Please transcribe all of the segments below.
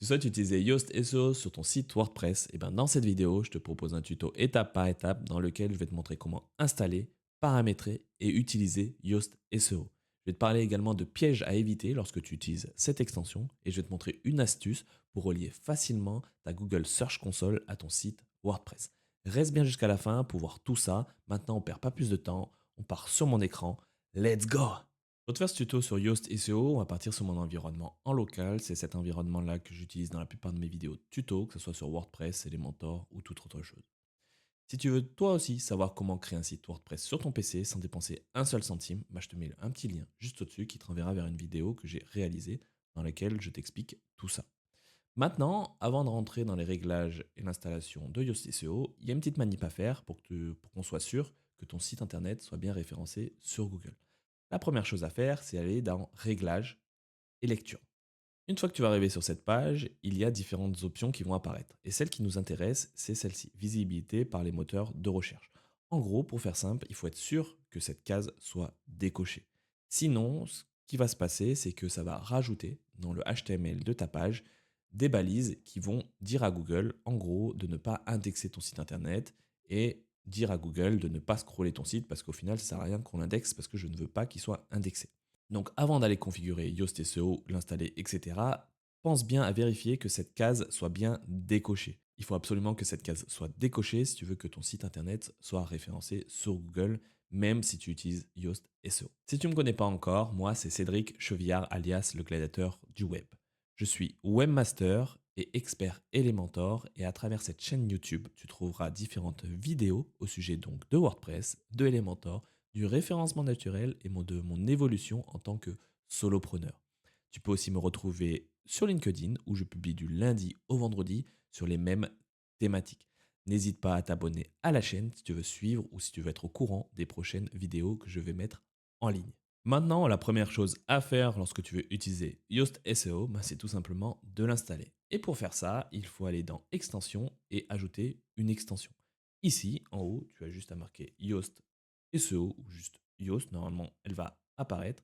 Tu souhaites utiliser Yoast SEO sur ton site WordPress? Et bien dans cette vidéo, je te propose un tuto étape par étape dans lequel je vais te montrer comment installer, paramétrer et utiliser Yoast SEO. Je vais te parler également de pièges à éviter lorsque tu utilises cette extension et je vais te montrer une astuce pour relier facilement ta Google Search Console à ton site WordPress. Reste bien jusqu'à la fin pour voir tout ça. Maintenant, on perd pas plus de temps. On part sur mon écran. Let's go! Pour te faire ce tuto sur Yoast SEO, on va partir sur mon environnement en local. C'est cet environnement-là que j'utilise dans la plupart de mes vidéos tuto, que ce soit sur WordPress, Elementor ou toute autre chose. Si tu veux toi aussi savoir comment créer un site WordPress sur ton PC sans dépenser un seul centime, je te mets un petit lien juste au-dessus qui te renverra vers une vidéo que j'ai réalisée dans laquelle je t'explique tout ça. Maintenant, avant de rentrer dans les réglages et l'installation de Yoast SEO, il y a une petite manip à faire pour qu'on soit sûr que ton site internet soit bien référencé sur Google. La première chose à faire, c'est aller dans Réglages et Lecture. Une fois que tu vas arriver sur cette page, il y a différentes options qui vont apparaître. Et celle qui nous intéresse, c'est celle-ci, visibilité par les moteurs de recherche. En gros, pour faire simple, il faut être sûr que cette case soit décochée. Sinon, ce qui va se passer, c'est que ça va rajouter dans le HTML de ta page des balises qui vont dire à Google, en gros, de ne pas indexer ton site internet et dire à Google de ne pas scroller ton site parce qu'au final, ça ne sert à rien qu'on l'indexe parce que je ne veux pas qu'il soit indexé. Donc avant d'aller configurer Yoast SEO, l'installer, etc., pense bien à vérifier que cette case soit bien décochée. Il faut absolument que cette case soit décochée si tu veux que ton site internet soit référencé sur Google, même si tu utilises Yoast SEO. Si tu ne me connais pas encore, moi c'est Cédric Chevillard alias le gladiateur du web. Je suis webmaster et expert Elementor et à travers cette chaîne YouTube, tu trouveras différentes vidéos au sujet donc de WordPress, de Elementor, du référencement naturel et de mon évolution en tant que solopreneur. Tu peux aussi me retrouver sur LinkedIn où je publie du lundi au vendredi sur les mêmes thématiques. N'hésite pas à t'abonner à la chaîne si tu veux suivre ou si tu veux être au courant des prochaines vidéos que je vais mettre en ligne. Maintenant, la première chose à faire lorsque tu veux utiliser Yoast SEO, c'est tout simplement de l'installer. Et pour faire ça, il faut aller dans Extensions et ajouter une extension. Ici, en haut, tu as juste à marquer Yoast SEO ou juste Yoast. Normalement, elle va apparaître.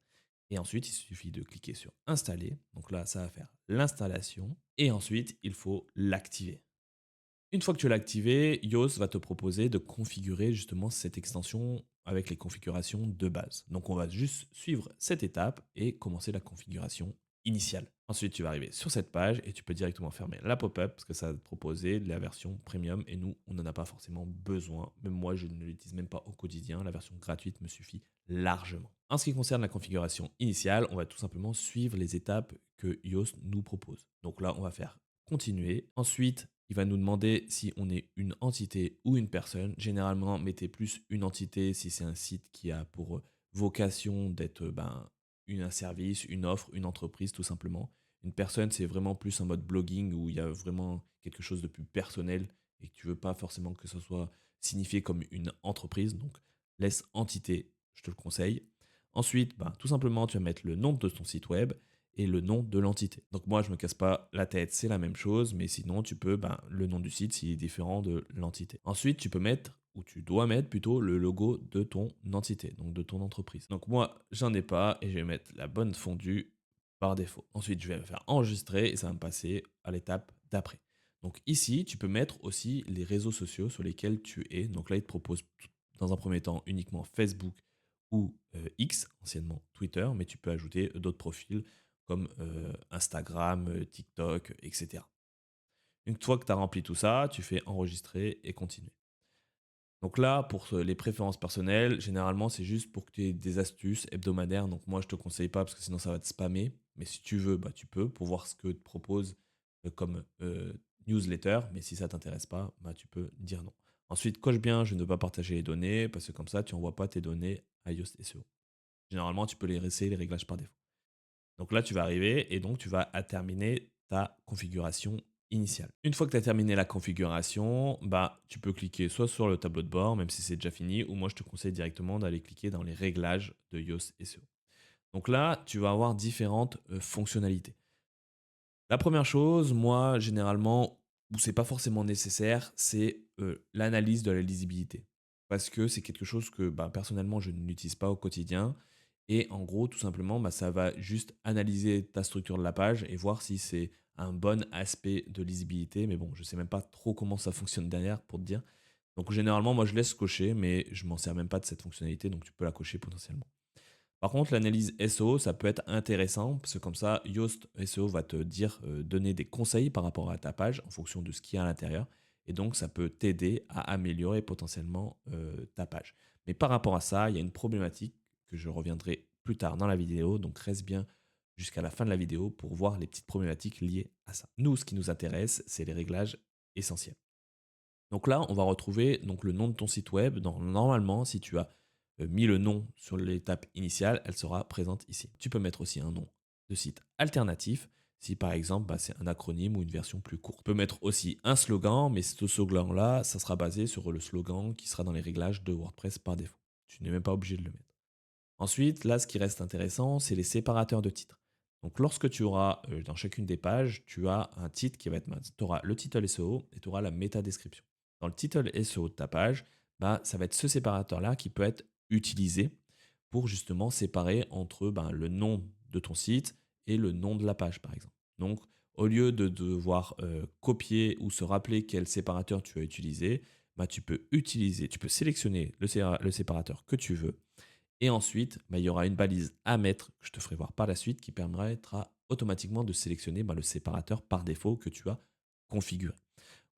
Et ensuite, il suffit de cliquer sur Installer. Donc là, ça va faire l'installation. Et ensuite, il faut l'activer. Une fois que tu l'as activé, Yoast va te proposer de configurer justement cette extension avec les configurations de base. Donc on va juste suivre cette étape et commencer la configuration initiale. Ensuite, tu vas arriver sur cette page et tu peux directement fermer la pop-up parce que ça va te proposer la version premium et nous, on n'en a pas forcément besoin. Même moi, je ne l'utilise même pas au quotidien. La version gratuite me suffit largement. En ce qui concerne la configuration initiale, on va tout simplement suivre les étapes que Yoast nous propose. Donc là, on va faire continuer. Ensuite, il va nous demander si on est une entité ou une personne. Généralement, mettez plus une entité si c'est un site qui a pour vocation d'être un service, une offre, une entreprise tout simplement. Une personne, c'est vraiment plus un mode blogging où il y a vraiment quelque chose de plus personnel et que tu veux pas forcément que ce soit signifié comme une entreprise. Donc, laisse entité, je te le conseille. Ensuite, tout simplement, tu vas mettre le nom de ton site web et le nom de l'entité. Donc moi, je me casse pas la tête, c'est la même chose, mais sinon, tu peux, le nom du site, s'il est différent de l'entité. Ensuite, tu peux mettre, ou tu dois mettre plutôt, le logo de ton entité, donc de ton entreprise. Donc moi, j'en ai pas, et je vais mettre la bonne fondue par défaut. Ensuite, je vais faire enregistrer, et ça va me passer à l'étape d'après. Donc ici, tu peux mettre aussi les réseaux sociaux sur lesquels tu es. Donc là, il te propose dans un premier temps uniquement Facebook ou X, anciennement Twitter, mais tu peux ajouter d'autres profils comme Instagram, TikTok, etc. Une fois que tu as rempli tout ça, tu fais enregistrer et continuer. Donc là, pour les préférences personnelles, généralement, c'est juste pour que tu aies des astuces hebdomadaires. Donc moi, je te conseille pas parce que sinon, ça va te spammer. Mais si tu veux, tu peux pour voir ce que te propose comme newsletter. Mais si ça t'intéresse pas, tu peux dire non. Ensuite, coche bien, je ne veux pas partager les données parce que comme ça, tu n'envoies pas tes données à Yoast SEO. Généralement, tu peux les laisser les réglages par défaut. Donc là, tu vas arriver et donc tu vas terminer ta configuration initiale. Une fois que tu as terminé la configuration, tu peux cliquer soit sur le tableau de bord, même si c'est déjà fini, ou moi je te conseille directement d'aller cliquer dans les réglages de Yoast SEO. Donc là, tu vas avoir différentes fonctionnalités. La première chose, moi, généralement, où c'est pas forcément nécessaire, c'est l'analyse de la lisibilité. Parce que c'est quelque chose que personnellement, je n'utilise pas au quotidien. Et en gros, tout simplement, ça va juste analyser ta structure de la page et voir si c'est un bon aspect de lisibilité. Mais bon, je sais même pas trop comment ça fonctionne derrière pour te dire. Donc généralement, moi je laisse cocher, mais je m'en sers même pas de cette fonctionnalité, donc tu peux la cocher potentiellement. Par contre, l'analyse SEO, ça peut être intéressant parce que comme ça, Yoast SEO va te dire, donner des conseils par rapport à ta page en fonction de ce qu'il y a à l'intérieur. Et donc, ça peut t'aider à améliorer potentiellement ta page. Mais par rapport à ça, il y a une problématique que je reviendrai plus tard dans la vidéo. Donc, reste bien jusqu'à la fin de la vidéo pour voir les petites problématiques liées à ça. Nous, ce qui nous intéresse, c'est les réglages essentiels. Donc là, on va retrouver donc le nom de ton site web. Normalement, si tu as mis le nom sur l'étape initiale, elle sera présente ici. Tu peux mettre aussi un nom de site alternatif si par exemple c'est un acronyme ou une version plus courte. Tu peux mettre aussi un slogan, mais ce slogan-là, ça sera basé sur le slogan qui sera dans les réglages de WordPress par défaut. Tu n'es même pas obligé de le mettre. Ensuite, là, ce qui reste intéressant, c'est les séparateurs de titres. Donc, lorsque tu auras dans chacune des pages, tu as un titre qui va être tu auras le title SEO et tu auras la méta description. Dans le title SEO de ta page, ça va être ce séparateur-là qui peut être utilisé pour justement séparer entre le nom de ton site et le nom de la page, par exemple. Donc, au lieu de devoir copier ou se rappeler quel séparateur tu as utilisé, tu peux sélectionner le séparateur que tu veux et ensuite, il y aura une balise à mettre que je te ferai voir par la suite qui permettra automatiquement de sélectionner le séparateur par défaut que tu as configuré.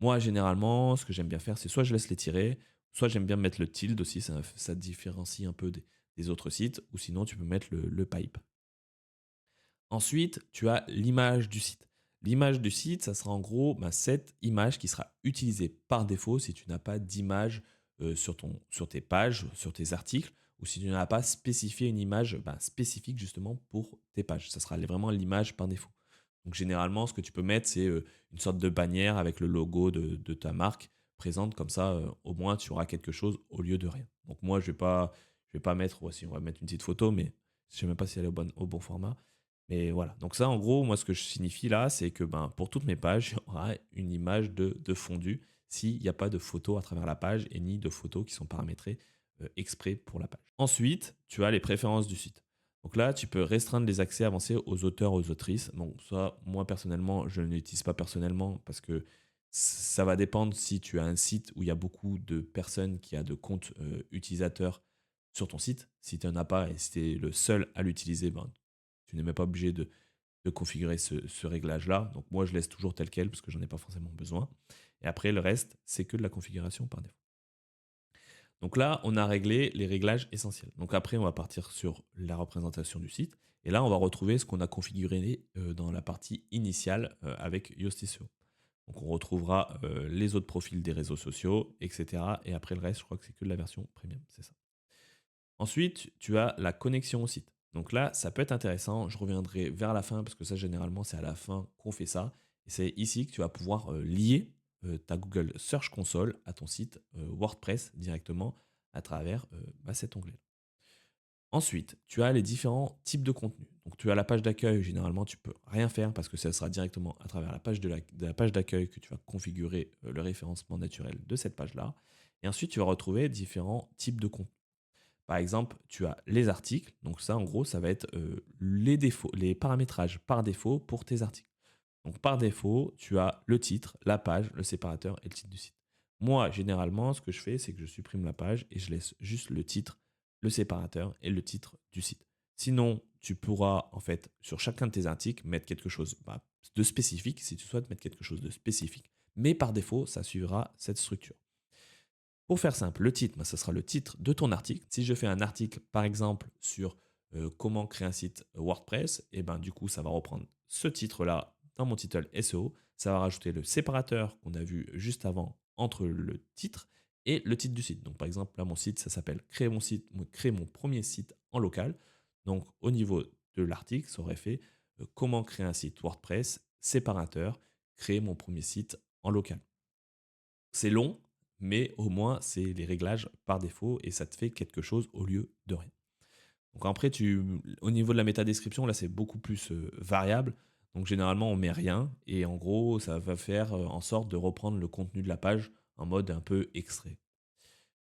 Moi, généralement, ce que j'aime bien faire, c'est soit je laisse les tirer, soit j'aime bien mettre le tilde aussi, ça différencie un peu des autres sites, ou sinon tu peux mettre le pipe. Ensuite, tu as l'image du site. L'image du site, ça sera en gros cette image qui sera utilisée par défaut si tu n'as pas d'image sur tes pages, sur tes articles, ou si tu n'as pas spécifié une image spécifique justement pour tes pages. Ça sera vraiment l'image par défaut. Donc généralement, ce que tu peux mettre, c'est une sorte de bannière avec le logo de ta marque présente. Comme ça, au moins, tu auras quelque chose au lieu de rien. Donc moi, je vais pas mettre, voici, on va mettre une petite photo, mais je ne sais même pas si elle est au bon format. Mais voilà, donc ça en gros, moi ce que je signifie là, c'est que pour toutes mes pages, il y aura une image de fondu s'il n'y a pas de photo à travers la page et ni de photos qui sont paramétrées exprès pour la page. Ensuite, tu as les préférences du site. Donc là, tu peux restreindre les accès avancés aux auteurs, aux autrices. Bon, ça, moi personnellement, je ne l'utilise pas personnellement parce que ça va dépendre si tu as un site où il y a beaucoup de personnes qui ont de comptes utilisateurs sur ton site. Si tu n'en as pas et si tu es le seul à l'utiliser, tu n'es même pas obligé de configurer ce réglage-là. Donc moi, je laisse toujours tel quel parce que j'en ai pas forcément besoin. Et après, le reste, c'est que de la configuration par défaut. Donc là, on a réglé les réglages essentiels. Donc après, on va partir sur la représentation du site. Et là, on va retrouver ce qu'on a configuré dans la partie initiale avec Yoast SEO. Donc on retrouvera les autres profils des réseaux sociaux, etc. Et après le reste, je crois que c'est que de la version premium, c'est ça. Ensuite, tu as la connexion au site. Donc là, ça peut être intéressant. Je reviendrai vers la fin parce que ça, généralement, c'est à la fin qu'on fait ça. Et c'est ici que tu vas pouvoir lier ta Google Search Console à ton site WordPress directement à travers cet onglet. Ensuite, tu as les différents types de contenus. Donc, tu as la page d'accueil. Généralement, tu peux rien faire parce que ça sera directement à travers la page de la page d'accueil que tu vas configurer le référencement naturel de cette page-là. Et ensuite, tu vas retrouver différents types de contenus. Par exemple, tu as les articles. Donc ça, en gros, ça va être les défauts, les paramétrages par défaut pour tes articles. Donc par défaut, tu as le titre, la page, le séparateur et le titre du site. Moi, généralement, ce que je fais, c'est que je supprime la page et je laisse juste le titre, le séparateur et le titre du site. Sinon, tu pourras, en fait, sur chacun de tes articles, mettre quelque chose de spécifique, si tu souhaites mettre quelque chose de spécifique. Mais par défaut, ça suivra cette structure. Pour faire simple, le titre, ce sera le titre de ton article. Si je fais un article, par exemple, sur comment créer un site WordPress, et du coup, ça va reprendre ce titre-là dans mon title SEO. Ça va rajouter le séparateur qu'on a vu juste avant entre le titre et le titre du site. Donc, par exemple, là, mon site, ça s'appelle créer mon premier site en local. Donc, au niveau de l'article, ça aurait fait comment créer un site WordPress, séparateur, créer mon premier site en local. C'est long, mais au moins, c'est les réglages par défaut et ça te fait quelque chose au lieu de rien. Donc après, au niveau de la métadescription, là, c'est beaucoup plus variable. Donc généralement, on met rien et en gros, ça va faire en sorte de reprendre le contenu de la page en mode un peu extrait.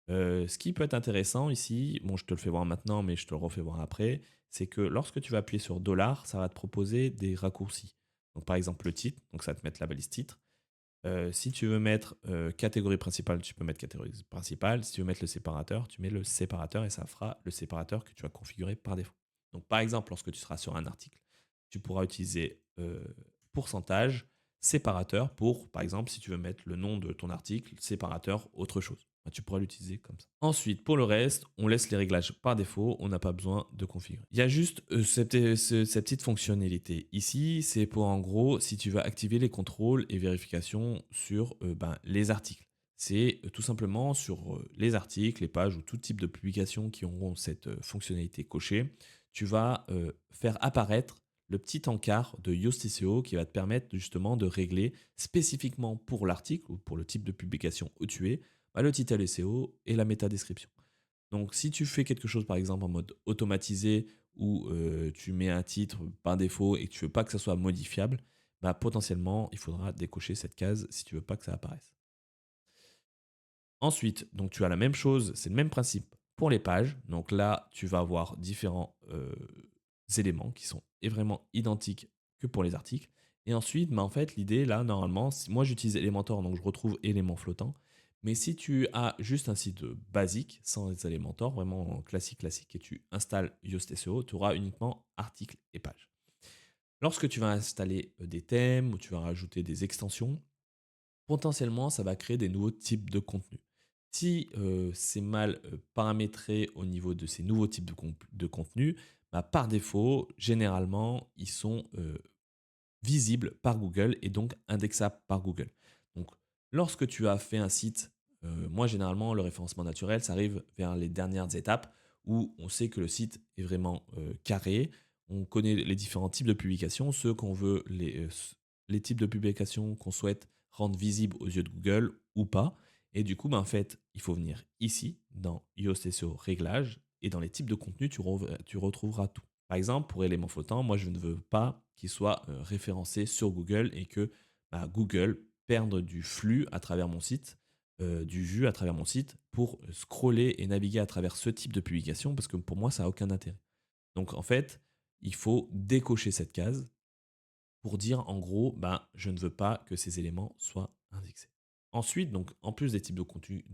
Ce qui peut être intéressant ici, bon, je te le fais voir maintenant, mais je te le refais voir après, c'est que lorsque tu vas appuyer sur $, ça va te proposer des raccourcis. Donc par exemple le titre, donc ça va te mettre la balise titre. Si tu veux mettre catégorie principale, tu peux mettre catégorie principale. Si tu veux mettre le séparateur, tu mets le séparateur et ça fera le séparateur que tu as configuré par défaut. Donc par exemple, lorsque tu seras sur un article, tu pourras utiliser pourcentage, séparateur pour, par exemple, si tu veux mettre le nom de ton article, séparateur, autre chose. Bah, tu pourras l'utiliser comme ça. Ensuite, pour le reste, on laisse les réglages par défaut, on n'a pas besoin de configurer. Il y a juste cette petite fonctionnalité ici, c'est pour en gros, si tu veux activer les contrôles et vérifications sur les articles. C'est tout simplement sur les articles, les pages ou tout type de publications qui auront cette fonctionnalité cochée, tu vas faire apparaître le petit encart de Yoast SEO qui va te permettre justement de régler spécifiquement pour l'article ou pour le type de publication où tu es, le titre SEO et la métadescription. Donc si tu fais quelque chose par exemple en mode automatisé où tu mets un titre par défaut et que tu veux pas que ça soit modifiable, potentiellement il faudra décocher cette case si tu veux pas que ça apparaisse. Ensuite, donc tu as la même chose, c'est le même principe pour les pages. Donc là, tu vas avoir différents éléments qui sont vraiment identiques que pour les articles. Et ensuite, en fait, l'idée là, normalement, moi j'utilise Elementor, donc je retrouve éléments flottants. Mais si tu as juste un site basique, sans Elementor, vraiment classique, et tu installes Yoast SEO, tu auras uniquement articles et pages. Lorsque tu vas installer des thèmes ou tu vas rajouter des extensions, potentiellement, ça va créer des nouveaux types de contenus. Si c'est mal paramétré au niveau de ces nouveaux types de contenus, par défaut, généralement, ils sont visibles par Google et donc indexables par Google. Donc, lorsque tu as fait un site, moi, généralement, le référencement naturel, ça arrive vers les dernières étapes où on sait que le site est vraiment carré. On connaît les différents types de publications, ceux qu'on veut, les types de publications qu'on souhaite rendre visibles aux yeux de Google ou pas. Et du coup, en fait, il faut venir ici, dans Yoast SEO Réglages, et dans les types de contenu, tu retrouveras tout. Par exemple, pour éléments flottants, moi, je ne veux pas qu'il soit référencé sur Google et que Google perde du flux à travers mon site, du vue à travers mon site pour scroller et naviguer à travers ce type de publication parce que pour moi, ça n'a aucun intérêt. Donc, en fait, il faut décocher cette case pour dire en gros, je ne veux pas que ces éléments soient indexés. Ensuite, donc, en plus des types de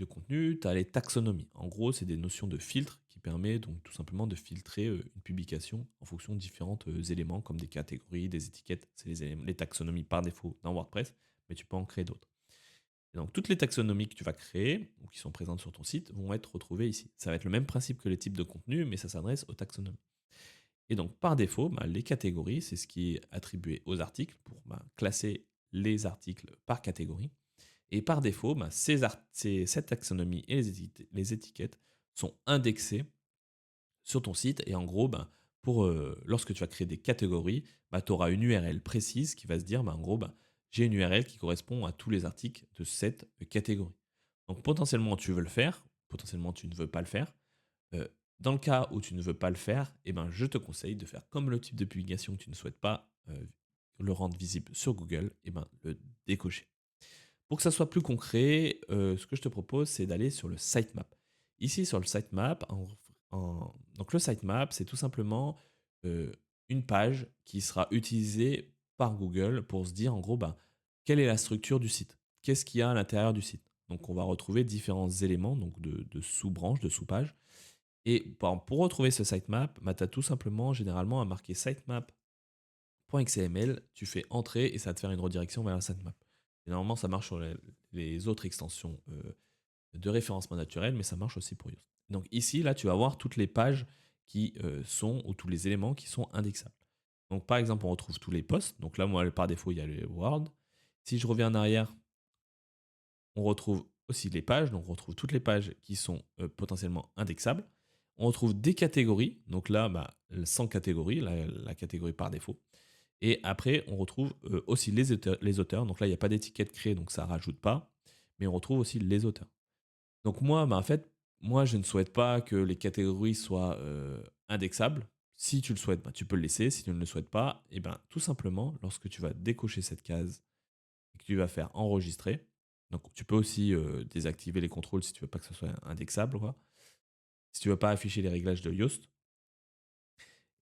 contenu, tu as les taxonomies. En gros, c'est des notions de filtre qui permettent donc tout simplement de filtrer une publication en fonction de différents éléments comme des catégories, des étiquettes. C'est les taxonomies par défaut dans WordPress, mais tu peux en créer d'autres. Et donc, toutes les taxonomies que tu vas créer ou qui sont présentes sur ton site vont être retrouvées ici. Ça va être le même principe que les types de contenu, mais ça s'adresse aux taxonomies. Et donc, par défaut, les catégories, c'est ce qui est attribué aux articles pour classer les articles par catégorie. Et par défaut, cette taxonomie et les étiquettes sont indexées sur ton site. Et en gros, lorsque tu vas créer des catégories, tu auras une URL précise qui va se dire, en gros, j'ai une URL qui correspond à tous les articles de cette catégorie. Donc potentiellement, tu veux le faire, potentiellement, tu ne veux pas le faire. Euh, Dans le cas où tu ne veux pas le faire, je te conseille de faire comme le type de publication que tu ne souhaites pas le rendre visible sur Google, le décocher. Pour que ça soit plus concret, ce que je te propose, c'est d'aller sur le sitemap. Ici, sur le sitemap, donc le sitemap, c'est tout simplement une page qui sera utilisée par Google pour se dire, en gros, quelle est la structure du site? Qu'est-ce qu'il y a à l'intérieur du site? Donc, on va retrouver différents éléments donc de sous-branches, de sous-pages. Et pour retrouver ce sitemap, tu as tout simplement, généralement, à marquer sitemap.xml, tu fais entrer et ça va te faire une redirection vers un sitemap. Et normalement, ça marche sur les autres extensions de référencement naturel, mais ça marche aussi pour Yoast. Donc ici, là, tu vas voir toutes les pages qui sont, ou tous les éléments qui sont indexables. Donc par exemple, on retrouve tous les posts. Donc là, moi, par défaut, il y a le Word. Si je reviens en arrière, on retrouve aussi les pages. Donc on retrouve toutes les pages qui sont potentiellement indexables. On retrouve des catégories. Donc là, sans catégorie, la catégorie par défaut. Et après, on retrouve aussi les auteurs. Donc là, il n'y a pas d'étiquette créée, donc ça ne rajoute pas. Mais on retrouve aussi les auteurs. Donc moi, en fait, moi, je ne souhaite pas que les catégories soient indexables. Si tu le souhaites, tu peux le laisser. Si tu ne le souhaites pas, tout simplement, lorsque tu vas décocher cette case et que tu vas faire enregistrer, donc tu peux aussi désactiver les contrôles si tu veux pas que ce soit indexable, quoi. Si tu veux pas afficher les réglages de Yoast,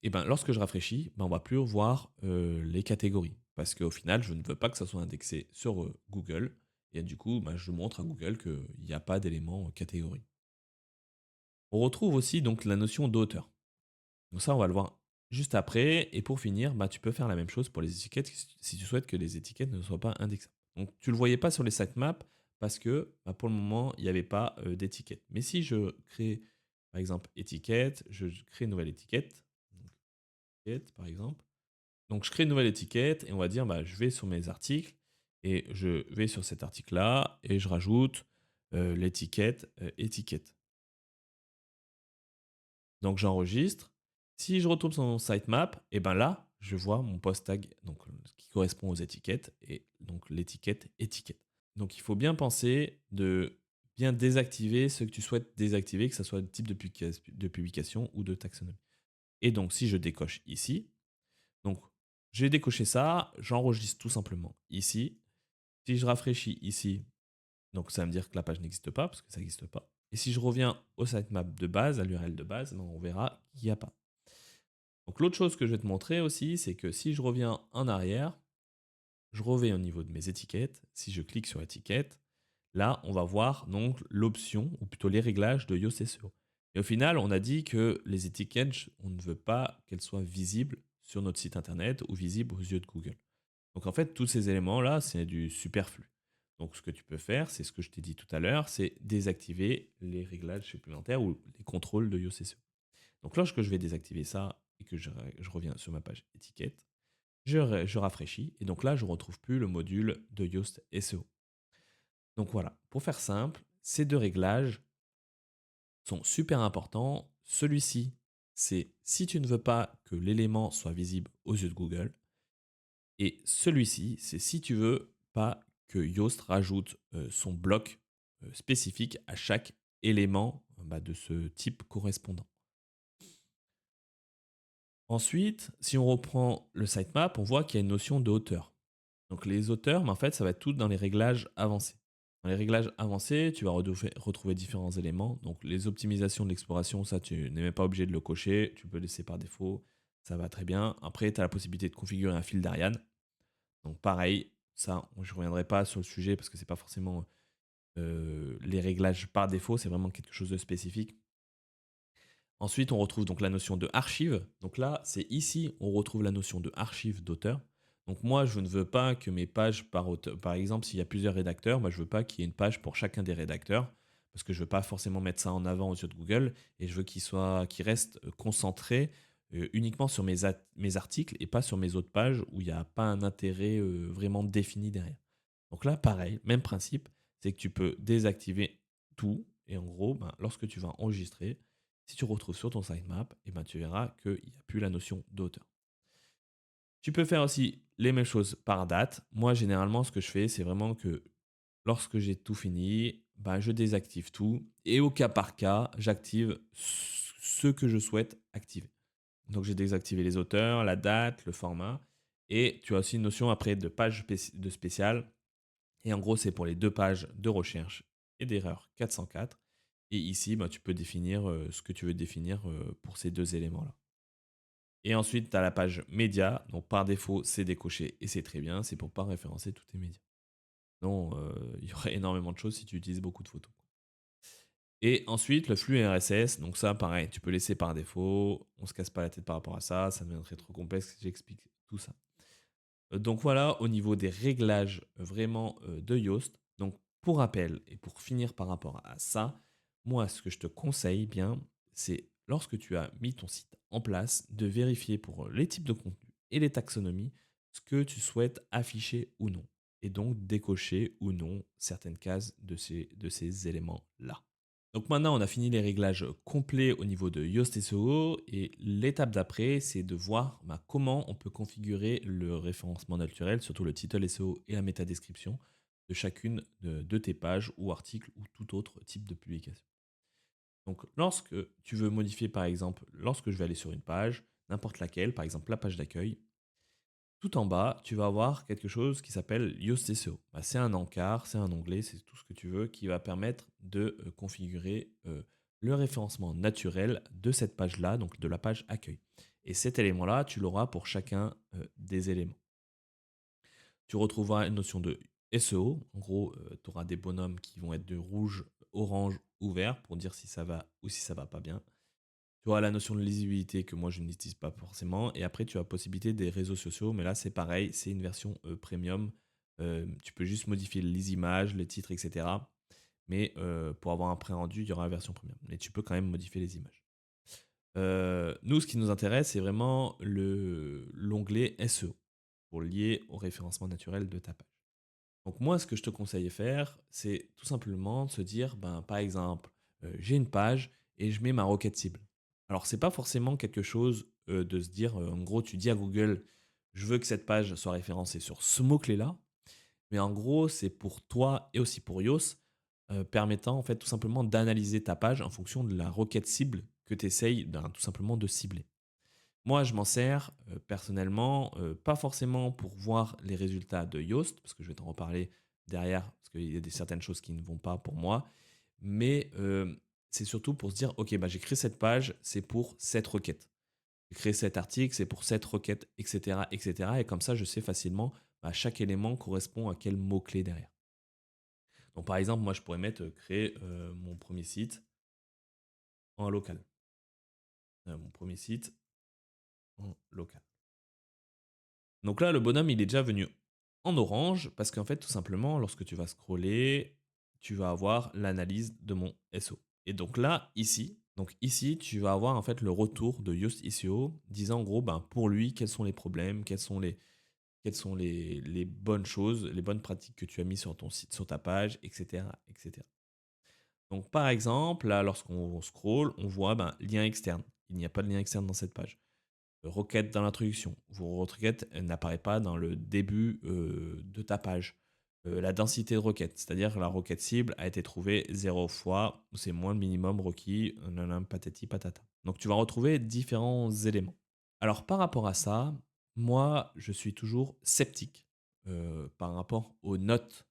lorsque je rafraîchis, on va plus voir les catégories. parce qu'au final, je ne veux pas que ça soit indexé sur Google. Et du coup, bah, je montre à Google qu'il n'y a pas d'élément catégorie. On retrouve aussi donc la notion d'auteur. Donc ça, on va le voir juste après. Et pour finir, bah, tu peux faire la même chose pour les étiquettes si tu souhaites que les étiquettes ne soient pas indexées. Donc tu ne le voyais pas sur les sitemaps parce que bah, pour le moment, il n'y avait pas d'étiquette. Mais si je crée, par exemple, étiquette, je crée une nouvelle étiquette. Donc, étiquette, par exemple. Donc je crée une nouvelle étiquette et on va dire, bah, je vais sur mes articles et je vais sur cet article-là et je rajoute l'étiquette étiquette. Donc j'enregistre. Si je retourne sur mon sitemap, et ben là, je vois mon post tag donc, qui correspond aux étiquettes et donc l'étiquette étiquette. Donc il faut bien penser de bien désactiver ce que tu souhaites désactiver, que ce soit le type de publication ou de taxonomie. Et donc si je décoche ici, donc j'ai décoché ça, j'enregistre tout simplement ici. Si je rafraîchis ici, donc ça va me dire que la page n'existe pas, parce que ça n'existe pas. Et si je reviens au sitemap de base, à l'URL de base, ben, on verra qu'il n'y a pas. Donc l'autre chose que je vais te montrer aussi, c'est que si je reviens en arrière, je reviens au niveau de mes étiquettes. Si je clique sur étiquette, là, on va voir donc l'option, ou plutôt les réglages de Yoast SEO. Et au final, on a dit que les étiquettes, on ne veut pas qu'elles soient visibles sur notre site internet ou visibles aux yeux de Google. Donc en fait, tous ces éléments-là, c'est du superflu. Donc ce que tu peux faire, c'est ce que je t'ai dit tout à l'heure, c'est désactiver les réglages supplémentaires ou les contrôles de Yoast SEO. Donc lorsque je vais désactiver ça et que je reviens sur ma page étiquette, je rafraîchis et donc là, je ne retrouve plus le module de Yoast SEO. Donc voilà, pour faire simple, ces deux réglages sont super importants. Celui-ci, c'est si tu ne veux pas que l'élément soit visible aux yeux de Google. Et celui-ci, c'est si tu veux pas que Yoast rajoute son bloc spécifique à chaque élément bah, de ce type correspondant. Ensuite, si on reprend le sitemap, on voit qu'il y a une notion de hauteur. Donc les hauteurs, mais en fait, ça va être tout dans les réglages avancés. Dans les réglages avancés, tu vas retrouver différents éléments. Donc les optimisations de l'exploration, ça, tu n'es même pas obligé de le cocher. Tu peux laisser par défaut. Ça va très bien. Après, tu as la possibilité de configurer un fil d'Ariane. Donc pareil, ça, je ne reviendrai pas sur le sujet parce que c'est pas forcément les réglages par défaut, c'est vraiment quelque chose de spécifique. Ensuite, on retrouve donc la notion de archive. Donc là, c'est ici, on retrouve la notion de archive d'auteur. Donc moi, je ne veux pas que mes pages par auteur, par exemple, s'il y a plusieurs rédacteurs, moi je veux pas qu'il y ait une page pour chacun des rédacteurs parce que je veux pas forcément mettre ça en avant aux yeux de Google et je veux qu'il reste concentré uniquement sur mes articles et pas sur mes autres pages où il n'y a pas un intérêt vraiment défini derrière. Donc là, pareil, même principe, c'est que tu peux désactiver tout et en gros, ben, lorsque tu vas enregistrer, si tu retrouves sur ton sitemap, eh ben, tu verras qu'il n'y a plus la notion d'auteur. Tu peux faire aussi les mêmes choses par date. Moi, généralement, ce que je fais, c'est vraiment que lorsque j'ai tout fini, ben, je désactive tout et au cas par cas, j'active ce que je souhaite activer. Donc, j'ai désactivé les auteurs, la date, le format. Et tu as aussi une notion après de page de spécial. Et en gros, c'est pour les deux pages de recherche et d'erreur 404. Et ici, bah, tu peux définir ce que tu veux définir pour ces deux éléments-là. Et ensuite, tu as la page média. Donc, par défaut, c'est décoché et c'est très bien. C'est pour ne pas référencer tous tes médias. Non, il y aurait énormément de choses si tu utilises beaucoup de photos. Et ensuite, le flux RSS. Donc, ça, pareil, tu peux laisser par défaut. On ne se casse pas la tête par rapport à ça. Ça deviendrait trop complexe si j'explique tout ça. Donc voilà, au niveau des réglages vraiment de Yoast. Donc pour rappel et pour finir par rapport à ça, moi ce que je te conseille bien, c'est lorsque tu as mis ton site en place, de vérifier pour les types de contenus et les taxonomies ce que tu souhaites afficher ou non. Et donc décocher ou non certaines cases de ces éléments-là. Donc maintenant, on a fini les réglages complets au niveau de Yoast SEO et l'étape d'après, c'est de voir comment on peut configurer le référencement naturel, surtout le title SEO et la métadescription de chacune de tes pages ou articles ou tout autre type de publication. Donc lorsque tu veux modifier par exemple, lorsque je vais aller sur une page, n'importe laquelle, par exemple la page d'accueil, tout en bas, tu vas avoir quelque chose qui s'appelle Yoast SEO. Bah, c'est un encart, c'est un onglet, c'est tout ce que tu veux qui va permettre de configurer le référencement naturel de cette page-là, donc de la page accueil. Et cet élément-là, tu l'auras pour chacun des éléments. Tu retrouveras une notion de SEO. En gros, tu auras des bonhommes qui vont être de rouge, orange ou vert pour dire si ça va ou si ça va pas bien. Tu auras la notion de lisibilité que moi je n'utilise pas forcément. Et après, tu as la possibilité des réseaux sociaux. Mais là, c'est pareil, c'est une version premium. Tu peux juste modifier les images, les titres, etc. Mais pour avoir un pré-rendu, il y aura la version premium. Mais tu peux quand même modifier les images. Nous, ce qui nous intéresse, c'est vraiment l'onglet SEO pour lier au référencement naturel de ta page. Donc moi, ce que je te conseille de faire, c'est tout simplement de se dire, ben, par exemple, j'ai une page et je mets ma requête cible. Alors, c'est pas forcément quelque chose de se dire, en gros, tu dis à Google, je veux que cette page soit référencée sur ce mot-clé-là, mais en gros, c'est pour toi et aussi pour Yoast, permettant en fait tout simplement d'analyser ta page en fonction de la requête cible que tu essayes tout simplement de cibler. Moi, je m'en sers personnellement, pas forcément pour voir les résultats de Yoast, parce que je vais t'en reparler derrière, parce qu'il y a certaines choses qui ne vont pas pour moi, mais c'est surtout pour se dire, ok, bah, j'ai créé cette page, c'est pour cette requête. J'ai créé cet article, c'est pour cette requête, etc., etc. Et comme ça, je sais facilement, bah, chaque élément correspond à quel mot-clé derrière. Donc, par exemple, moi, je pourrais mettre créer mon premier site en local. Mon premier site en local. Donc là, le bonhomme, il est déjà venu en orange parce qu'en fait, tout simplement, lorsque tu vas scroller, tu vas avoir l'analyse de mon SEO. Et donc ici, tu vas avoir en fait le retour de Yoast SEO disant en gros, ben, pour lui, quels sont les problèmes, quelles sont les bonnes choses, les bonnes pratiques que tu as mis sur ton site, sur ta page, etc., etc. Donc par exemple, là, lorsqu'on scroll, on voit ben, lien externe. Il n'y a pas de lien externe dans cette page. Requête dans l'introduction. Votre requête n'apparaît pas dans le début de ta page. La densité de requête, c'est-à-dire la requête cible a été trouvée 0 fois, c'est moins le minimum requis, patati patata. Donc tu vas retrouver différents éléments. Alors par rapport à ça, moi je suis toujours sceptique par rapport aux notes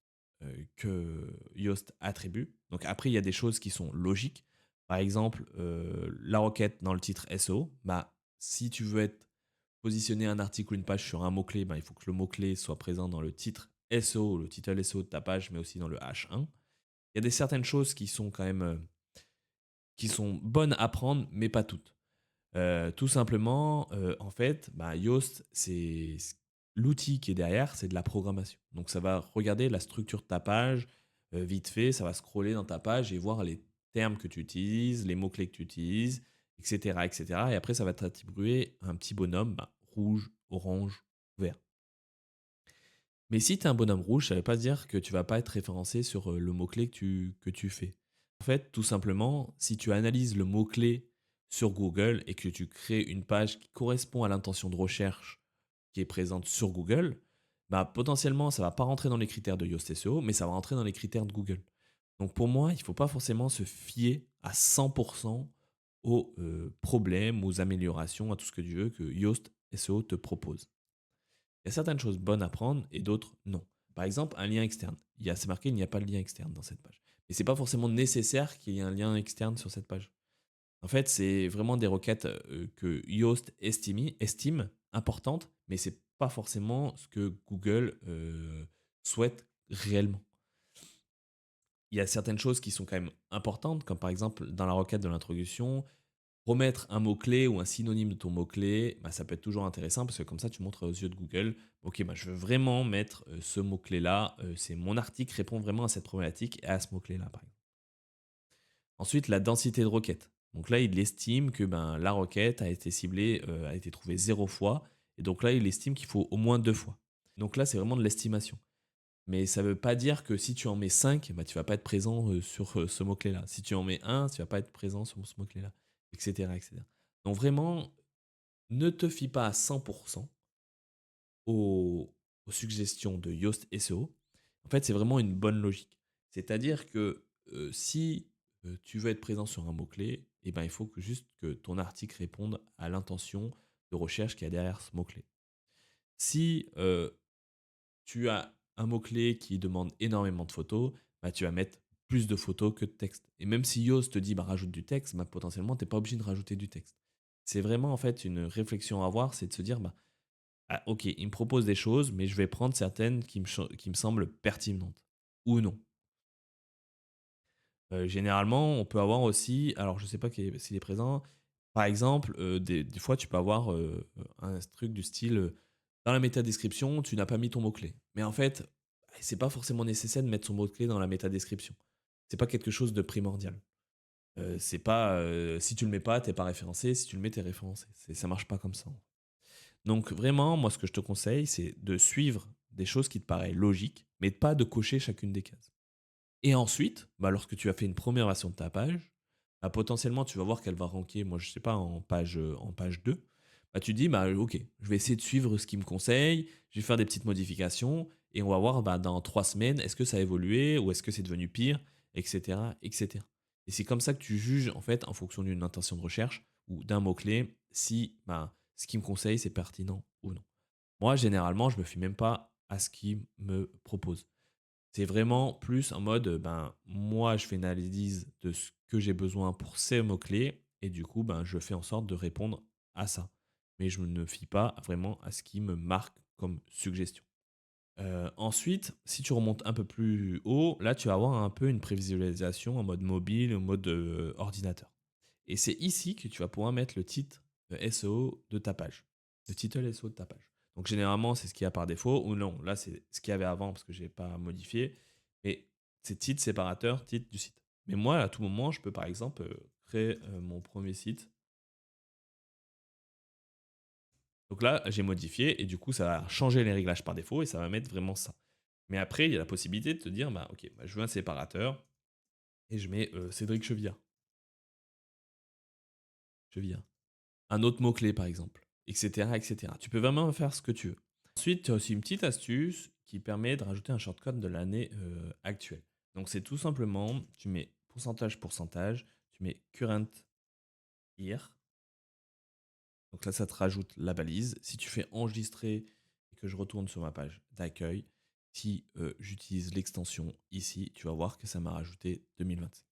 que Yoast attribue. Donc après il y a des choses qui sont logiques. Par exemple, la requête dans le titre SEO, bah, si tu veux être positionner un article ou une page sur un mot-clé, ben, il faut que le mot-clé soit présent dans le titre SEO, le title SEO de ta page, mais aussi dans le H1. Il y a certaines choses qui sont quand même qui sont bonnes à prendre, mais pas toutes. Tout simplement, en fait, bah, Yoast, c'est l'outil qui est derrière, c'est de la programmation. Donc ça va regarder la structure de ta page vite fait, ça va scroller dans ta page et voir les termes que tu utilises, les mots-clés que tu utilises, etc., etc. Et après, ça va t'attribuer un petit bonhomme bah, rouge, orange, vert. Mais si tu es un bonhomme rouge, ça ne veut pas dire que tu vas pas être référencé sur le mot-clé que tu fais. En fait, tout simplement, si tu analyses le mot-clé sur Google et que tu crées une page qui correspond à l'intention de recherche qui est présente sur Google, bah, potentiellement, ça ne va pas rentrer dans les critères de Yoast SEO, mais ça va rentrer dans les critères de Google. Donc pour moi, il ne faut pas forcément se fier à 100% aux problèmes, aux améliorations, à tout ce que tu veux que Yoast SEO te propose. Il y a certaines choses bonnes à prendre et d'autres non. Par exemple, un lien externe. C'est marqué, il n'y a pas de lien externe dans cette page. Mais ce n'est pas forcément nécessaire qu'il y ait un lien externe sur cette page. En fait, c'est vraiment des requêtes que Yoast estime importantes, mais ce n'est pas forcément ce que Google souhaite réellement. Il y a certaines choses qui sont quand même importantes, comme par exemple dans la requête de l'introduction, remettre un mot-clé ou un synonyme de ton mot-clé, bah, ça peut être toujours intéressant parce que comme ça, tu montres aux yeux de Google, ok, bah, je veux vraiment mettre ce mot-clé-là, c'est mon article répond vraiment à cette problématique et à ce mot-clé-là, par exemple. Ensuite, la densité de requête. Donc là, il estime que ben, la requête a été ciblée, a été trouvée 0 fois, et donc là, il estime qu'il faut au moins 2 fois. Donc là, c'est vraiment de l'estimation. Mais ça ne veut pas dire que si tu en mets 5, bah, tu ne vas pas être présent sur ce mot-clé-là. Si tu en mets un, tu ne vas pas être présent sur ce mot-clé-là, etc., etc. Donc vraiment, ne te fie pas à 100% aux suggestions de Yoast SEO. En fait, c'est vraiment une bonne logique. C'est-à-dire que si tu veux être présent sur un mot-clé, eh ben, il faut juste que ton article réponde à l'intention de recherche qu'il y a derrière ce mot-clé. Si tu as un mot-clé qui demande énormément de photos, bah, tu vas mettre plus de photos que de texte. Et même si Yoast te dit bah, rajoute du texte, bah, potentiellement, tu n'es pas obligé de rajouter du texte. C'est vraiment en fait une réflexion à avoir, c'est de se dire bah, Ah, ok, il me propose des choses, mais je vais prendre certaines qui me semblent pertinentes ou non. Généralement, on peut avoir aussi, alors je ne sais pas s'il est présent, par exemple, des fois tu peux avoir un truc du style, dans la métadescription, tu n'as pas mis ton mot-clé. Mais en fait, c'est pas forcément nécessaire de mettre son mot-clé dans la métadescription. C'est pas quelque chose de primordial. C'est pas, si tu le mets pas, t'es pas référencé, si tu le mets, t'es référencé. Ça marche pas comme ça. Donc vraiment, moi ce que je te conseille, c'est de suivre des choses qui te paraissent logiques, mais pas de cocher chacune des cases. Et ensuite, bah, lorsque tu as fait une première version de ta page, bah, potentiellement, tu vas voir qu'elle va ranker, moi, je sais pas, en page 2. Bah, tu te dis, bah, ok, je vais essayer de suivre ce qu'il me conseille, je vais faire des petites modifications, et on va voir bah, dans 3 semaines, est-ce que ça a évolué, ou est-ce que c'est devenu pire, etc., etc. Et c'est comme ça que tu juges, en fait, en fonction d'une intention de recherche, ou d'un mot-clé, si bah, ce qu'il me conseille, c'est pertinent ou non. Moi, généralement, je me fie même pas à ce qu'il me propose. C'est vraiment plus en mode, ben, moi, je fais une analyse de ce que j'ai besoin pour ces mots-clés et du coup, ben, je fais en sorte de répondre à ça. Mais je ne fie pas vraiment à ce qui me marque comme suggestion. Ensuite, si tu remontes un peu plus haut, là, tu vas avoir un peu une prévisualisation en mode mobile, en mode ordinateur. Et c'est ici que tu vas pouvoir mettre le titre SEO de ta page. Le titre SEO de ta page. Donc généralement, c'est ce qu'il y a par défaut. Ou non, là, c'est ce qu'il y avait avant parce que je n'ai pas modifié. Et c'est titre séparateur, titre du site. Mais moi, à tout moment, je peux par exemple créer mon premier site. Donc là, j'ai modifié et du coup, ça va changer les réglages par défaut et ça va mettre vraiment ça. Mais après, il y a la possibilité de te dire, bah, ok, bah, je veux un séparateur et je mets Cédric Chevillard. Chevillard. Un autre mot-clé, par exemple, etc., etc. Tu peux vraiment faire ce que tu veux. Ensuite, tu as aussi une petite astuce qui permet de rajouter un shortcode de l'année actuelle. Donc, c'est tout simplement, tu mets pourcentage, tu mets current year. Donc là, ça te rajoute la balise. Si tu fais enregistrer et que je retourne sur ma page d'accueil, si j'utilise l'extension ici, tu vas voir que ça m'a rajouté 2025.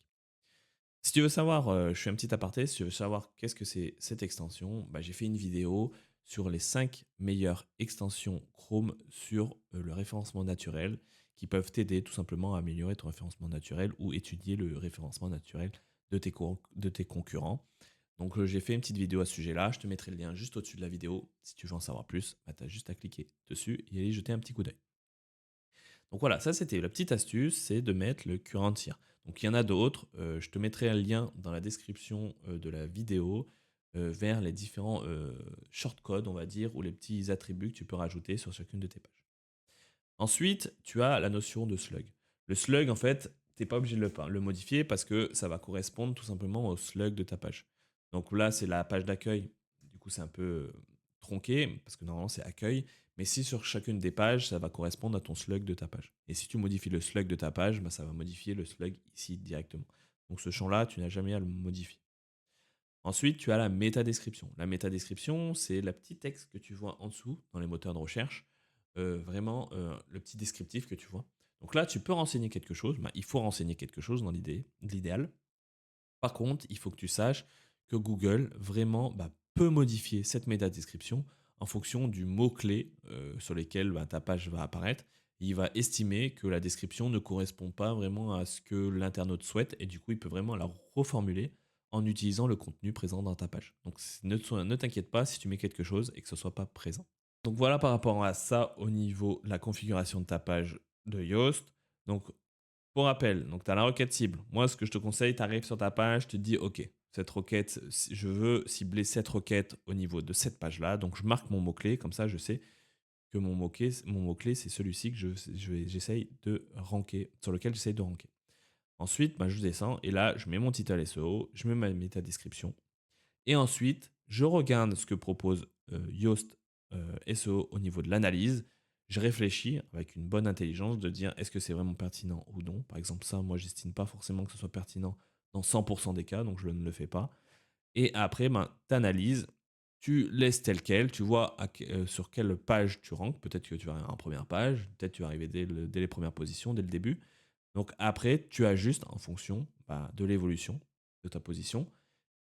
Si tu veux savoir, je fais un petit aparté, si tu veux savoir qu'est-ce que c'est cette extension, bah, j'ai fait une vidéo sur les 5 meilleures extensions Chrome sur le référencement naturel qui peuvent t'aider tout simplement à améliorer ton référencement naturel ou étudier le référencement naturel de tes concurrents. Donc j'ai fait une petite vidéo à ce sujet-là, je te mettrai le lien juste au-dessus de la vidéo. Si tu veux en savoir plus, bah, tu as juste à cliquer dessus et aller jeter un petit coup d'œil. Donc voilà, ça c'était la petite astuce, c'est de mettre le current year. Donc il y en a d'autres, je te mettrai un lien dans la description de la vidéo vers les différents shortcodes, on va dire, ou les petits attributs que tu peux rajouter sur chacune de tes pages. Ensuite, tu as la notion de slug. Le slug, en fait, tu n'es pas obligé de le modifier parce que ça va correspondre tout simplement au slug de ta page. Donc là, c'est la page d'accueil. Du coup, c'est un peu tronqué parce que normalement, c'est accueil. Mais si sur chacune des pages, ça va correspondre à ton slug de ta page. Et si tu modifies le slug de ta page, bah, ça va modifier le slug ici directement. Donc ce champ-là, tu n'as jamais à le modifier. Ensuite, tu as la métadescription. La métadescription, c'est la petite texte que tu vois en dessous dans les moteurs de recherche. Vraiment, le petit descriptif que tu vois. Donc là, tu peux renseigner quelque chose. Bah, il faut renseigner quelque chose dans l'idéal. Par contre, il faut que tu saches que Google vraiment bah, peut modifier cette métadescription en fonction du mot-clé sur lequel bah, ta page va apparaître. Il va estimer que la description ne correspond pas vraiment à ce que l'internaute souhaite et du coup, il peut vraiment la reformuler en utilisant le contenu présent dans ta page. Donc ne t'inquiète pas si tu mets quelque chose et que ce ne soit pas présent. Donc voilà par rapport à ça au niveau de la configuration de ta page de Yoast. Donc pour rappel, donc tu as la requête cible. Moi, ce que je te conseille, tu arrives sur ta page, tu te dis, OK, cette requête, je veux cibler cette requête au niveau de cette page-là. Donc, je marque mon mot-clé, comme ça, je sais que mon mot-clé, c'est celui-ci que j'essaye de ranker, sur lequel j'essaye de ranker. Ensuite, bah, je descends et là, je mets mon titre SEO, je mets ma métadescription. Et ensuite, je regarde ce que propose Yoast SEO au niveau de l'analyse. Je réfléchis avec une bonne intelligence de dire est-ce que c'est vraiment pertinent ou non. Par exemple, ça, moi, j'estime pas forcément que ce soit pertinent dans 100% des cas, donc je ne le fais pas. Et après, ben, tu analyses, tu laisses tel quel, tu vois sur quelle page tu ranks. Peut-être que tu vas arriver en première page, peut-être que tu vas arriver dès les premières positions, dès le début. Donc après, tu ajustes en fonction bah, de l'évolution de ta position.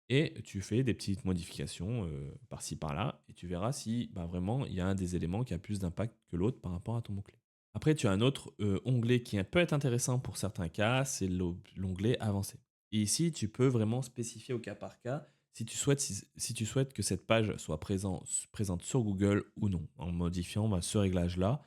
et tu fais des petites modifications par-ci par-là et tu verras si bah, vraiment il y a un des éléments qui a plus d'impact que l'autre par rapport à ton mot-clé. Après, tu as un autre onglet qui peut être intéressant pour certains cas, c'est l'onglet avancé. Et ici, tu peux vraiment spécifier au cas par cas si tu souhaites que cette page soit présente sur Google ou non, en modifiant bah, ce réglage-là.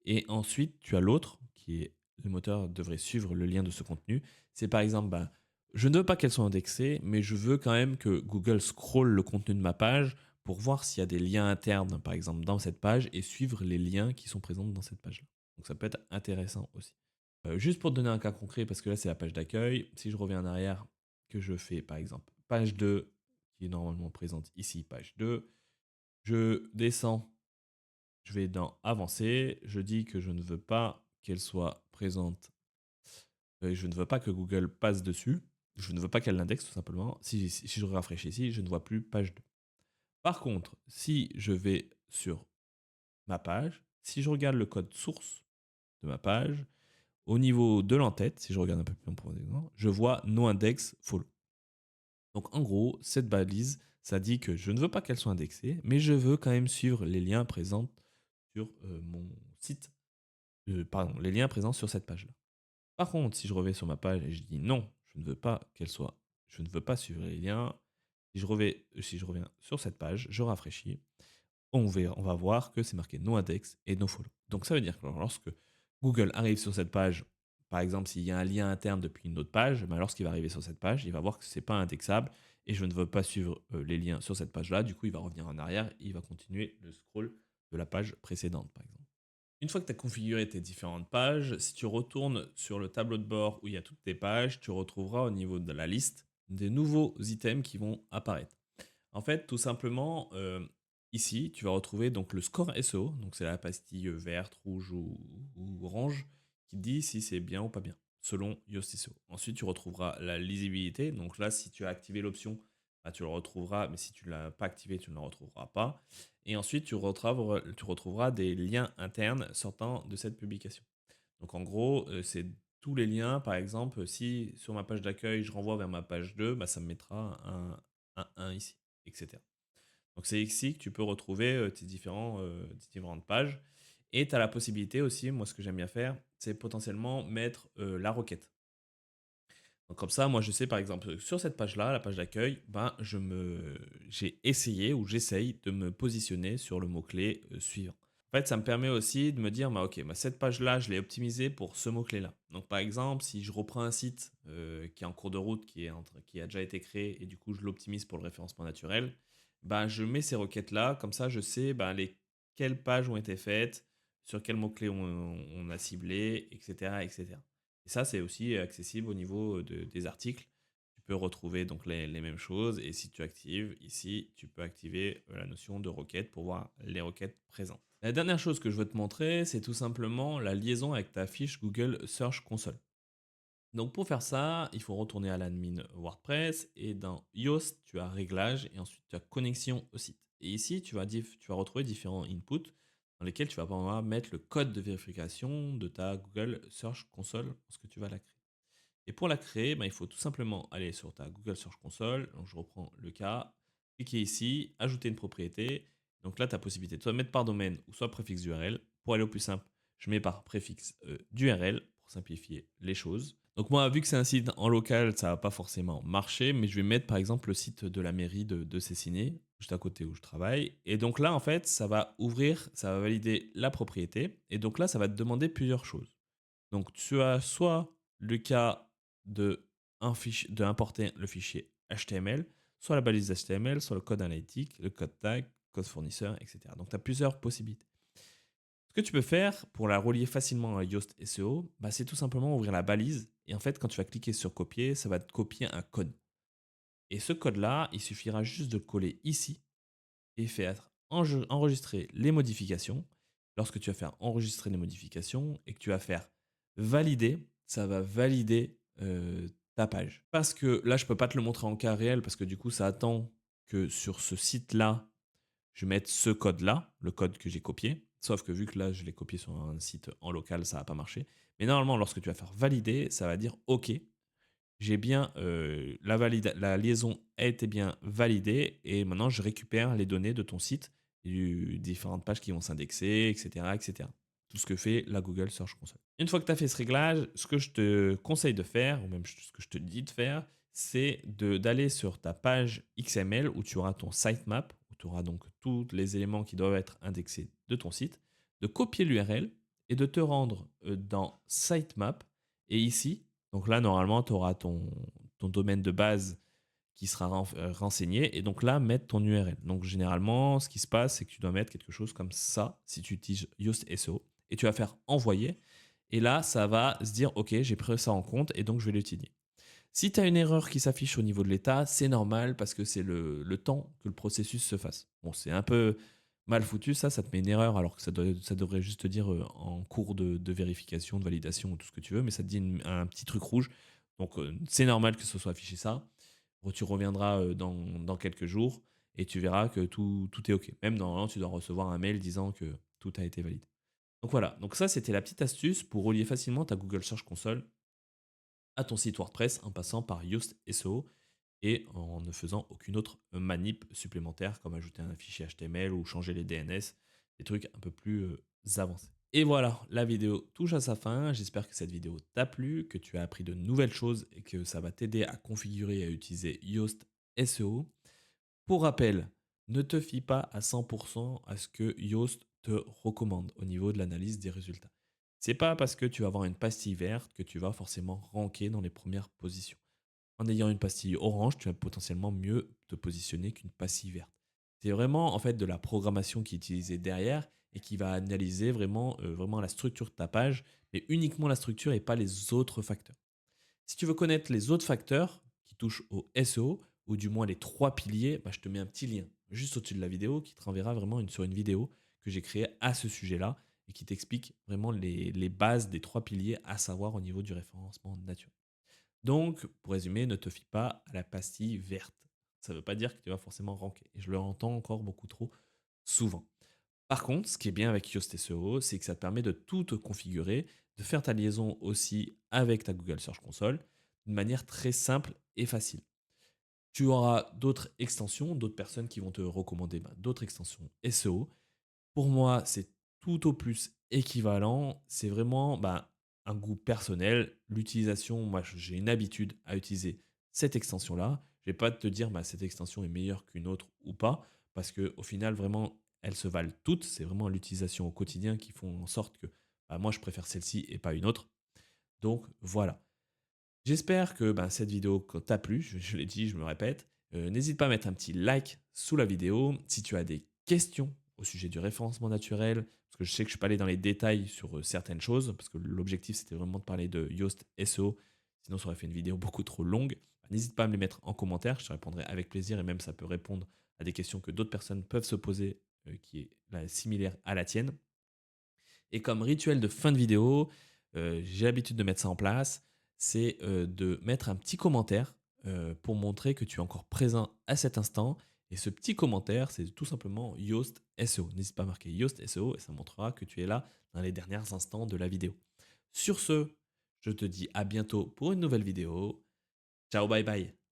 Et ensuite, tu as l'autre, qui est le moteur devrait suivre le lien de ce contenu. C'est par exemple, bah, je ne veux pas qu'elle soit indexée, mais je veux quand même que Google scrolle le contenu de ma page pour voir s'il y a des liens internes, par exemple, dans cette page et suivre les liens qui sont présents dans cette page-là. Donc ça peut être intéressant aussi. Juste pour te donner un cas concret, parce que là c'est la page d'accueil, si je reviens en arrière, que je fais par exemple page 2, qui est normalement présente ici, page 2, je descends, je vais dans avancer, je dis que je ne veux pas qu'elle soit présente, je ne veux pas que Google passe dessus, je ne veux pas qu'elle l'indexe tout simplement. Si je rafraîchis ici, je ne vois plus page 2. Par contre, si je vais sur ma page, si je regarde le code source de ma page, au niveau de l'entête, si je regarde un peu plus en profondeur, je vois no index follow. Donc en gros, cette balise, ça dit que je ne veux pas qu'elle soit indexée, mais je veux quand même suivre les liens présents sur mon site, pardon, les liens présents sur cette page-là. Par contre, si je reviens sur ma page et je dis non, je ne veux pas qu'elle soit, je ne veux pas suivre les liens, si je reviens sur cette page, je rafraîchis, on va voir que c'est marqué no index et no follow. Donc ça veut dire que lorsque Google arrive sur cette page, par exemple s'il y a un lien interne depuis une autre page, ben lorsqu'il va arriver sur cette page, il va voir que ce n'est pas indexable et je ne veux pas suivre les liens sur cette page-là. Du coup, il va revenir en arrière et il va continuer le scroll de la page précédente, par exemple. Une fois que tu as configuré tes différentes pages, si tu retournes sur le tableau de bord où il y a toutes tes pages, tu retrouveras au niveau de la liste des nouveaux items qui vont apparaître. En fait, tout simplement, ici, tu vas retrouver donc le score SEO, donc c'est la pastille verte, rouge ou orange, qui te dit si c'est bien ou pas bien, selon Yoast SEO. Ensuite, tu retrouveras la lisibilité. Donc là, si tu as activé l'option, bah, tu le retrouveras, mais si tu ne l'as pas activé, tu ne le retrouveras pas. Et ensuite, tu retrouveras des liens internes sortant de cette publication. Donc en gros, c'est tous les liens. Par exemple, si sur ma page d'accueil, je renvoie vers ma page 2, bah, ça me mettra un 1 ici, etc. Donc c'est ici que tu peux retrouver tes différentes pages. Et tu as la possibilité aussi, moi ce que j'aime bien faire, c'est potentiellement mettre la requête. Donc comme ça, moi je sais par exemple sur cette page-là, la page d'accueil, ben, j'ai essayé ou j'essaye de me positionner sur le mot-clé suivant. En fait, ça me permet aussi de me dire, bah, ok, bah, cette page-là, je l'ai optimisée pour ce mot-clé-là. Donc par exemple, si je reprends un site qui est en cours de route, qui a déjà été créé, et du coup je l'optimise pour le référencement naturel, bah, je mets ces requêtes-là, comme ça je sais bah, quelles pages ont été faites, sur quels mots-clés on a ciblé, etc., etc. Et ça, c'est aussi accessible au niveau des articles. Tu peux retrouver donc les mêmes choses. Et si tu actives ici, tu peux activer la notion de requête pour voir les requêtes présentes. La dernière chose que je veux te montrer, c'est tout simplement la liaison avec ta fiche Google Search Console. Donc pour faire ça, il faut retourner à l'admin WordPress et dans Yoast, tu as réglage et ensuite tu as connexion au site. Et ici, tu vas retrouver différents inputs dans lesquels tu vas pouvoir mettre le code de vérification de ta Google Search Console lorsque tu vas la créer. Et pour la créer, ben, il faut tout simplement aller sur ta Google Search Console. Donc je reprends le cas, cliquer ici, ajouter une propriété. Donc là, tu as la possibilité de soit mettre par domaine ou soit préfixe d'URL. Pour aller au plus simple, je mets par préfixe d'URL pour simplifier les choses. Donc moi, vu que c'est un site en local, ça va pas forcément marcher, mais je vais mettre par exemple le site de la mairie de Cessiné, juste à côté où je travaille. Et donc là, en fait, ça va ouvrir, ça va valider la propriété. Et donc là, ça va te demander plusieurs choses. Donc tu as soit le cas d'importer le fichier HTML, soit la balise HTML, soit le code analytique, le code tag, code fournisseur, etc. Donc tu as plusieurs possibilités. Ce que tu peux faire pour la relier facilement à Yoast SEO, bah, c'est tout simplement ouvrir la balise. Et en fait, quand tu vas cliquer sur copier, ça va te copier un code. Et ce code-là, il suffira juste de le coller ici et faire enregistrer les modifications. Lorsque tu vas faire enregistrer les modifications et que tu vas faire valider, ça va valider ta page. Parce que là, je ne peux pas te le montrer en cas réel parce que du coup, ça attend que sur ce site-là, je mette ce code-là, le code que j'ai copié. Sauf que vu que là, je l'ai copié sur un site en local, ça va pas marcher. Mais normalement, lorsque tu vas faire valider, ça va dire OK. j'ai bien la liaison a été bien validée et maintenant je récupère les données de ton site, différentes pages qui vont s'indexer, etc., etc. Tout ce que fait la Google Search Console. Une fois que tu as fait ce réglage, ce que je te conseille de faire, ou même ce que je te dis de faire, c'est d'aller sur ta page XML où tu auras ton sitemap, où tu auras donc tous les éléments qui doivent être indexés de ton site, de copier l'URL et de te rendre dans sitemap. Et ici, donc là, normalement, tu auras ton domaine de base qui sera renseigné. Et donc là, mettre ton URL. Donc généralement, ce qui se passe, c'est que tu dois mettre quelque chose comme ça si tu utilises Yoast SEO. Et tu vas faire envoyer. Et là, ça va se dire, OK, j'ai pris ça en compte et donc je vais l'utiliser. Si tu as une erreur qui s'affiche au niveau de l'état, c'est normal parce que c'est le temps que le processus se fasse. Bon, c'est un peu mal foutu, ça te met une erreur alors que ça devrait juste te dire en cours de vérification, de validation ou tout ce que tu veux, mais ça te dit un petit truc rouge. Donc c'est normal que ce soit affiché ça. Tu reviendras dans quelques jours et tu verras que tout est OK. Même normalement, tu dois recevoir un mail disant que tout a été validé. Donc voilà, donc ça c'était la petite astuce pour relier facilement ta Google Search Console à ton site WordPress en passant par Yoast SEO et en ne faisant aucune autre manip supplémentaire comme ajouter un fichier HTML ou changer les DNS, des trucs un peu plus avancés. Et voilà, la vidéo touche à sa fin. J'espère que cette vidéo t'a plu, que tu as appris de nouvelles choses et que ça va t'aider à configurer et à utiliser Yoast SEO. Pour rappel, ne te fie pas à 100% à ce que Yoast te recommande au niveau de l'analyse des résultats. C'est pas parce que tu vas avoir une pastille verte que tu vas forcément ranker dans les premières positions. En ayant une pastille orange, tu vas potentiellement mieux te positionner qu'une pastille verte. C'est vraiment en fait de la programmation qui est utilisée derrière et qui va analyser vraiment la structure de ta page, mais uniquement la structure et pas les autres facteurs. Si tu veux connaître les autres facteurs qui touchent au SEO, ou du moins les trois piliers, bah, je te mets un petit lien juste au-dessus de la vidéo qui te renverra vraiment sur une vidéo que j'ai créée à ce sujet-là et qui t'explique vraiment les bases des trois piliers à savoir au niveau du référencement naturel. Donc, pour résumer, ne te fie pas à la pastille verte. Ça ne veut pas dire que tu vas forcément ranker. Et je le entends encore beaucoup trop souvent. Par contre, ce qui est bien avec Yoast SEO, c'est que ça te permet de tout te configurer, de faire ta liaison aussi avec ta Google Search Console d'une manière très simple et facile. Tu auras d'autres extensions, d'autres personnes qui vont te recommander d'autres extensions SEO. Pour moi, c'est tout au plus équivalent. C'est vraiment un goût personnel. L'utilisation, moi, j'ai une habitude à utiliser cette extension-là. Je ne vais pas te dire cette extension est meilleure qu'une autre ou pas, parce qu'au final, vraiment, elles se valent toutes. C'est vraiment l'utilisation au quotidien qui font en sorte que moi, je préfère celle-ci et pas une autre. Donc voilà. J'espère que cette vidéo t'a plu. Je l'ai dit, je me répète. N'hésite pas à mettre un petit like sous la vidéo. Si tu as des questions au sujet du référencement naturel, parce que je sais que je suis pas allé dans les détails sur certaines choses, parce que l'objectif c'était vraiment de parler de Yoast SEO, sinon ça aurait fait une vidéo beaucoup trop longue. N'hésite pas à me les mettre en commentaire, je te répondrai avec plaisir et même ça peut répondre à des questions que d'autres personnes peuvent se poser qui est similaire à la tienne. Et comme rituel de fin de vidéo, j'ai l'habitude de mettre ça en place, c'est de mettre un petit commentaire pour montrer que tu es encore présent à cet instant. Et ce petit commentaire, c'est tout simplement Yoast SEO. N'hésite pas à marquer Yoast SEO et ça montrera que tu es là dans les derniers instants de la vidéo. Sur ce, je te dis à bientôt pour une nouvelle vidéo. Ciao, bye bye.